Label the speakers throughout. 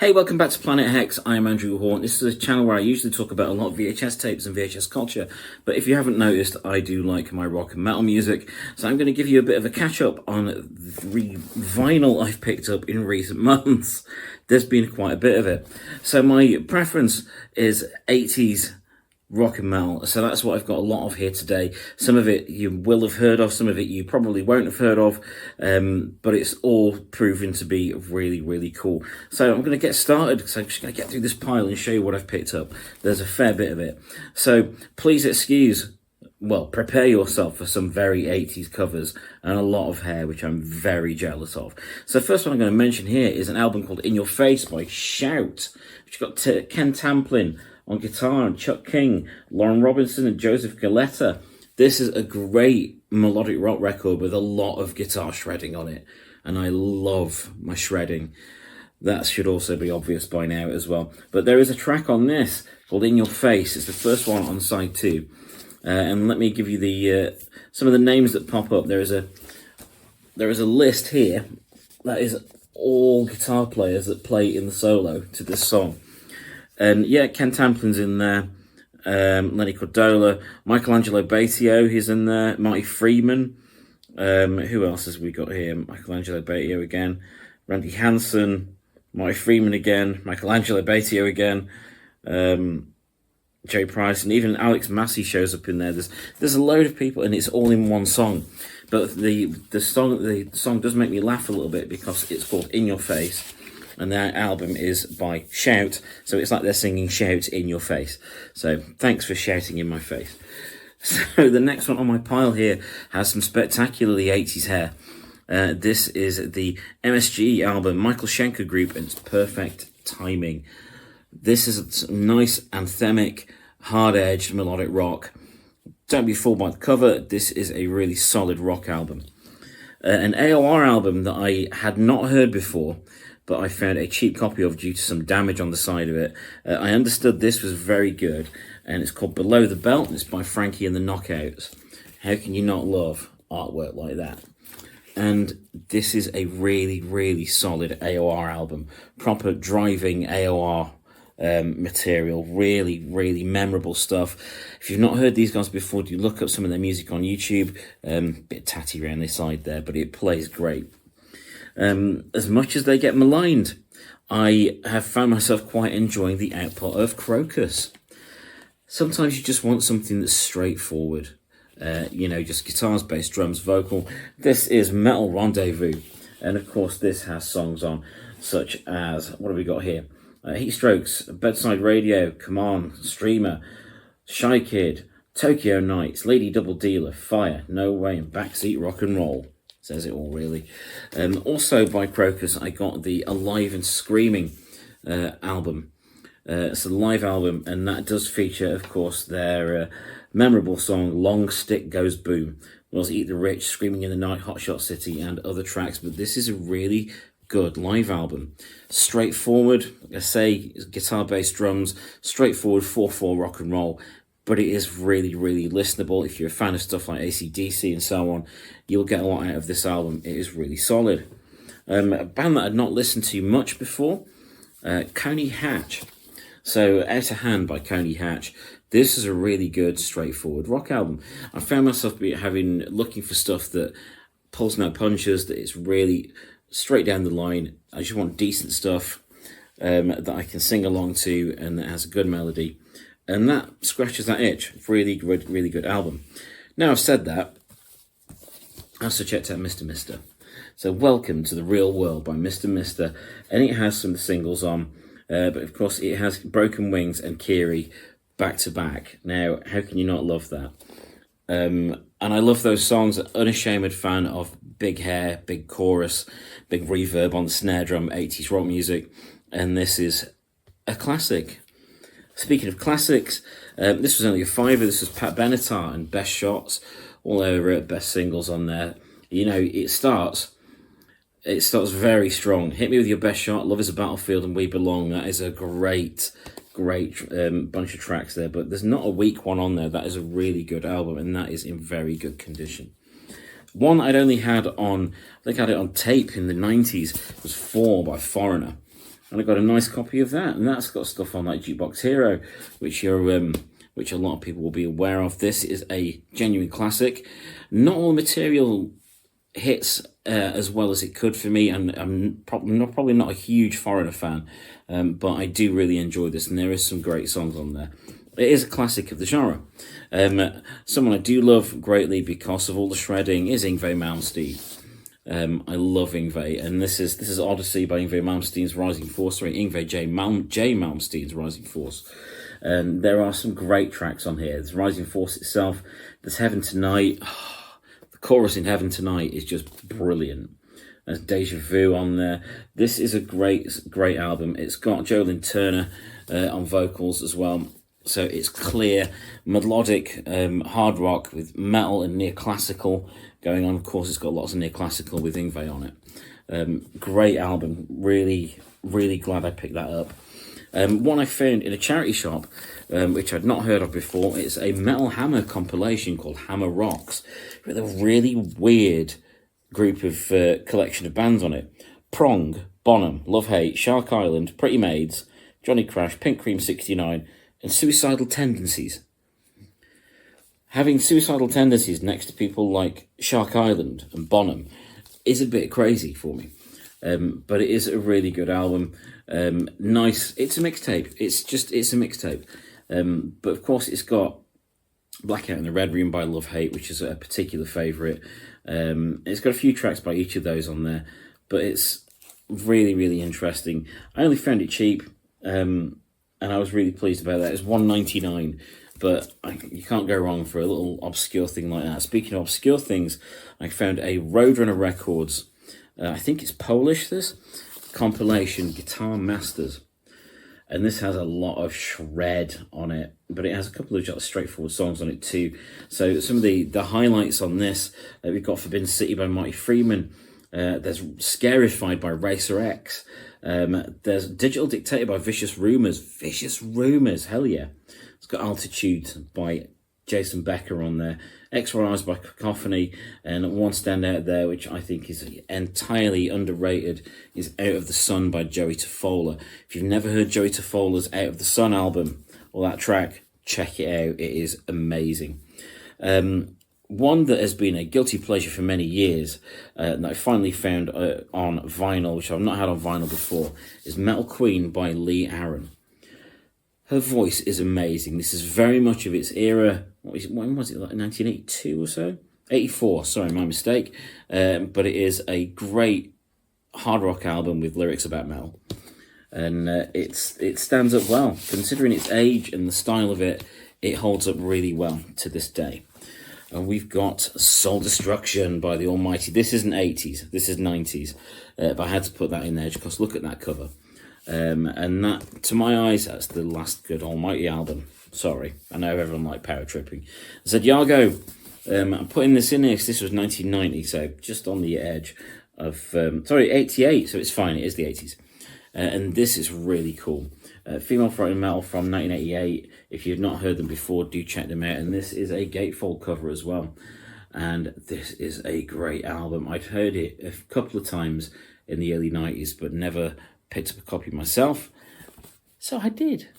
Speaker 1: Hey, welcome back to Planet Hex. I'm Andrew Horn. This is a channel where I usually talk about a lot of VHS tapes and VHS culture, but if you haven't noticed, I do like my rock and metal music, so I'm going to give you a bit of a catch-up on the vinyl I've picked up in recent months. There's been quite a bit of it. So my preference is 80s rock and metal, so that's what I've got a lot of here today. Some of it you will have heard of, some of it you probably won't have heard of, but it's all proven to be really cool. So I'm going to get started because I'm just going to get through this pile and show you what I've picked up. There's a fair bit of it, so please prepare yourself for some very 80s covers and a lot of hair, which I'm very jealous of. So first one I'm going to mention here is an album called In Your Face by Shout, which got Ken Tamplin on guitar, and Chuck King, Lauren Robinson, and Joseph Galetta. This is a great melodic rock record with a lot of guitar shredding on it, and I love my shredding. That should also be obvious by now as well. But there is a track on this called In Your Face. It's the first one on side 2. And let me give you the some of the names that pop up. There is a list here that is all guitar players that play in the solo to this song. And yeah, Ken Tamplin's in there, Lenny Cordola, Michelangelo Batio, he's in there, Marty Friedman, who else has we got here? Michelangelo Batio again, Randy Hansen, Marty Friedman again, Michelangelo Batio again, Jay Price, and even Alex Massey shows up in there. There's a load of people, and it's all in one song. But the song does make me laugh a little bit because it's called In Your Face. And their album is by Shout, so it's like they're singing Shout in your face. So thanks for shouting in my face. So the next one on my pile here has some spectacularly 80s hair. This is the MSG album, Michael Schenker Group, and it's Perfect Timing. This is a nice anthemic, hard-edged melodic rock. Don't be fooled by the cover. This is a really solid rock album. An AOR album that I had not heard before, but I found a cheap copy of due to some damage on the side of it. I understood this was very good, and it's called Below the Belt, and it's by Frankie and the Knockouts. How can you not love artwork like that? And this is a really solid AOR album. Proper driving AOR material, really memorable stuff. If you've not heard these guys before, do look up some of their music on YouTube. Bit tatty around the side there, but it plays great. As much as they get maligned, I have found myself quite enjoying the output of Crocus. Sometimes you just want something that's straightforward. Just guitars, bass, drums, vocal. This is Metal Rendezvous. And of course, this has songs on such as, what have we got here? Heat Strokes, Bedside Radio, Come On, Streamer, Shy Kid, Tokyo Nights, Lady Double Dealer, Fire, No Way, and Backseat Rock and Roll. Says it all, really. Also by Crocus, I got the Alive and Screaming album. It's a live album, and that does feature, of course, their memorable song, Long Stick Goes Boom. Was Eat the Rich, Screaming in the Night, Hot Shot City, and other tracks. But this is a really good live album. Straightforward, like I say, guitar, bass, drums, straightforward 4/4 rock and roll. But it is really listenable. If you're a fan of stuff like AC/DC and so on, you'll get a lot out of this album. It is really solid. A band that I'd not listened to much before, Coney Hatch. So Out of Hand by Coney Hatch. This is a really good, straightforward rock album. I found myself looking for stuff that pulls no punches, that it's really straight down the line. I just want decent stuff that I can sing along to and that has a good melody. And that scratches that itch. Really good album. Now I've said that, I also checked out Mr. Mister. So Welcome to the Real World by Mr. Mister. And it has some singles on. But of course it has Broken Wings and Kiri back to back. Now, how can you not love that? And I love those songs. Unashamed fan of big hair, big chorus, big reverb on the snare drum, 80s rock music. And this is a classic. Speaking of classics, this was only a $5. This was Pat Benatar and Best Shots, all over it, best singles on there. You know, it starts very strong. Hit Me With Your Best Shot, Love Is a Battlefield, and We Belong. That is a great bunch of tracks there, but there's not a weak one on there. That is a really good album, and that is in very good condition. One I'd only had on, I think I had it on tape in the 90s, was 4 by Foreigner. and I got a nice copy of that, and that's got stuff on like Jukebox Hero, which a lot of people will be aware of. This is a genuine classic. Not all the material hits as well as it could for me, and I'm probably not a huge Foreigner fan, but I do really enjoy this, and there is some great songs on there. It is a classic of the genre. Someone I do love greatly because of all the shredding is Yngwie Malmsteen. I love Yngwie, and this is Odyssey by Yngwie Malmsteen's Rising Force. Sorry, Yngwie J. Malmsteen's Rising Force. And there are some great tracks on here. There's Rising Force itself. There's Heaven Tonight. Oh, the chorus in Heaven Tonight is just brilliant. There's Deja Vu on there. This is a great album. It's got Jolene Turner on vocals as well. So it's clear, melodic, hard rock with metal and neoclassical going on. Of course, it's got lots of neoclassical with Yngwie on it. Great album. Really, really glad I picked that up. One I found in a charity shop, which I'd not heard of before. It's a Metal Hammer compilation called Hammer Rocks, with a really weird group of collection of bands on it. Prong, Bonham, Love Hate, Shark Island, Pretty Maids, Johnny Crash, Pink Cream 69, and Suicidal Tendencies. Having Suicidal Tendencies next to people like Shark Island and Bonham is a bit crazy for me. But it is a really good album. Nice. It's a mixtape. It's a mixtape. But of course it's got Blackout in the Red Room by Love Hate, which is a particular favourite. It's got a few tracks by each of those on there, but it's really, really interesting. I only found it cheap, and I was really pleased about that. It's $1.99, but you can't go wrong for a little obscure thing like that. Speaking of obscure things, I found a Roadrunner Records, I think it's Polish, this compilation, Guitar Masters. And this has a lot of shred on it, but it has a couple of just straightforward songs on it too. So some of the highlights on this, we've got Forbidden City by Marty Friedman. There's Scarified by Racer X. There's Digital Dictator by Vicious Rumours. Vicious Rumours, hell yeah. It's got Altitude by Jason Becker on there. XYRs by Cacophony, and one standout there, which I think is entirely underrated, is Out of the Sun by Joey Tafola. If you've never heard Joey Tafola's Out of the Sun album, or that track, check it out. It is amazing. One that has been a guilty pleasure for many years, that I finally found on vinyl, which I've not had on vinyl before, is Metal Queen by Lee Aaron. Her voice is amazing. This is very much of its era. When was it, like 1982 or so? 84, sorry, my mistake. But it is a great hard rock album with lyrics about metal. And it stands up well. Considering its age and the style of it, it holds up really well to this day. And we've got Soul Destruction by the Almighty. This isn't 80s, this is 90s. But I had to put that in there because look at that cover. And that, to my eyes, that's the last good Almighty album. Sorry, I know everyone liked Power Tripping. I said, Yago, I'm putting this in here because this was 1990, so just on the edge of, 88, so it's fine, it is the 80s. And this is really cool. Female Frightened Metal from 1988. If you've not heard them before, do check them out. And this is a gatefold cover as well. And this is a great album. I'd heard it a couple of times in the early 90s, but never picked up a copy myself. So I did.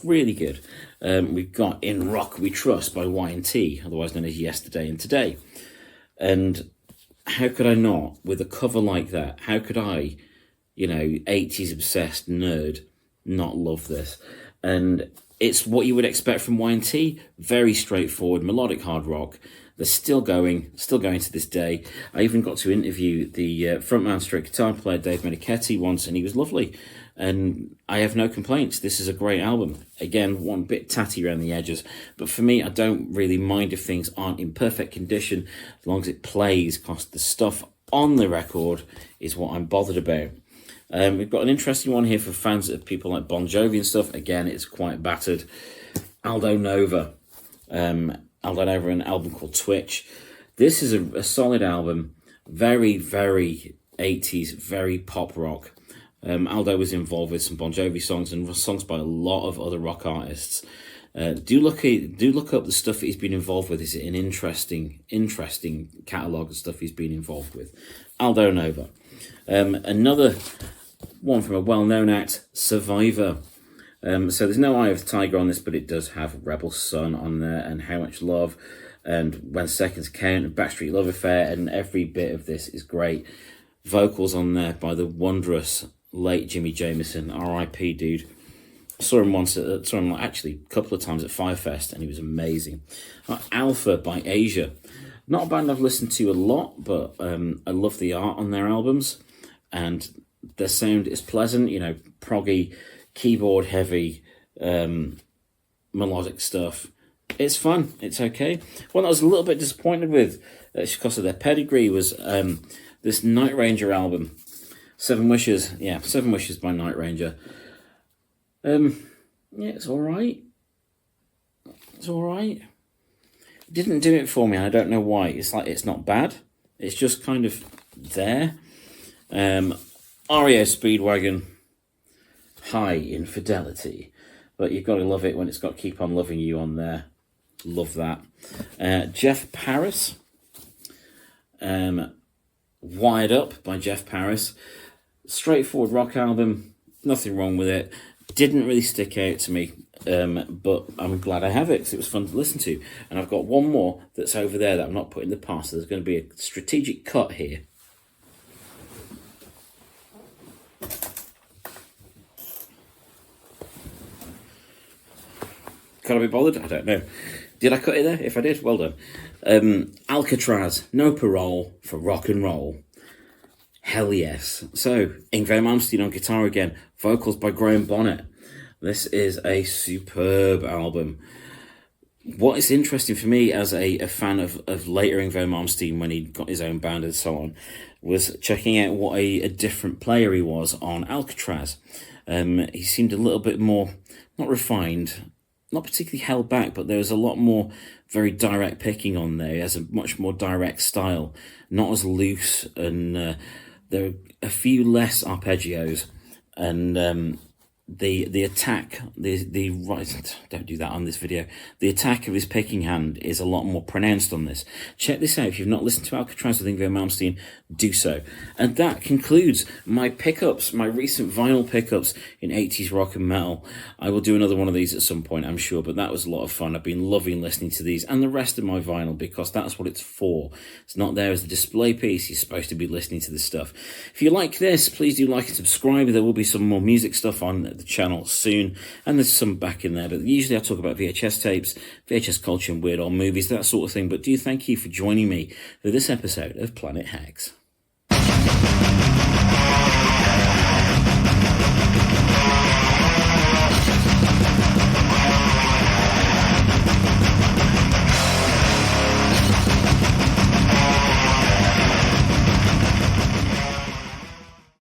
Speaker 1: Really good. We've got In Rock We Trust by Y&T, otherwise known as Yesterday and Today. And how could I not, with a cover like that, how could I, 80s obsessed nerd, not love this? And it's what you would expect from Y&T. Very straightforward, melodic hard rock. They're still going to this day. I even got to interview the frontman stroke guitar player Dave Menichetti once, and he was lovely. And I have no complaints. This is a great album. Again, one bit tatty around the edges. But for me, I don't really mind if things aren't in perfect condition, as long as it plays, because the stuff on the record is what I'm bothered about. We've got an interesting one here for fans of people like Bon Jovi and stuff. Again, it's quite battered. Aldo Nova. Aldo Nova, an album called Twitch. This is a solid album. Very, very 80s, very pop rock. Aldo was involved with some Bon Jovi songs and songs by a lot of other rock artists. Do look up the stuff that he's been involved with. It's an interesting catalogue of stuff he's been involved with. Aldo Nova. Another one from a well-known act, Survivor. So there's no Eye of the Tiger on this, but it does have Rebel Sun on there, and How Much Love, and When Seconds Count, and Backstreet Love Affair, and every bit of this is great. Vocals on there by the wondrous late Jimmy Jamison, R.I.P. dude. Saw him actually a couple of times at Firefest, and he was amazing. Alpha by Asia. Not a band I've listened to a lot, but I love the art on their albums, and their sound is pleasant, you know, proggy, keyboard heavy, melodic stuff. It's fun. It's okay. One I was a little bit disappointed with, because of their pedigree, was this Night Ranger album, Seven Wishes. Yeah, Seven Wishes by Night Ranger. Yeah, it's all right. It's all right. Didn't do it for me. I don't know why. It's like it's not bad. It's just kind of there. REO Speedwagon. High Infidelity, but you've got to love it when it's got Keep On Loving You on there. Love that. Jeff Paris, Wired Up by Jeff Paris. Straightforward rock album, nothing wrong with it. Didn't really stick out to me, but I'm glad I have it because it was fun to listen to. And I've got one more that's over there that I'm not putting in the past, so there's going to be a strategic cut here. Can I be bothered? I don't know. Did I cut it there? If I did, well done. Alcatraz, No Parole for Rock and Roll. Hell yes. So, Yngwie Malmsteen on guitar again. Vocals by Graham Bonnet. This is a superb album. What is interesting for me as a fan of later Yngwie Malmsteen, when he got his own band and so on, was checking out what a different player he was on Alcatraz. He seemed a little bit more, not refined, not particularly held back, but there was a lot more very direct picking on there. He has a much more direct style, not as loose, and there are a few less arpeggios, and the attack, the right, don't do that on this video. The attack of his picking hand is a lot more pronounced on this. Check this out. If you've not listened to Alcatraz with Yngwie Malmsteen, do so. And that concludes my pickups, my recent vinyl pickups in 80s rock and metal. I will do another one of these at some point, I'm sure, but that was a lot of fun. I've been loving listening to these and the rest of my vinyl because that's what it's for. It's not there as a display piece. You're supposed to be listening to this stuff. If you like this, please do like and subscribe. There will be some more music stuff on the channel soon, and there's some back in there, but usually I talk about VHS tapes, VHS culture and weird old movies, that sort of thing. But thank you for joining me for this episode of Planet Hacks.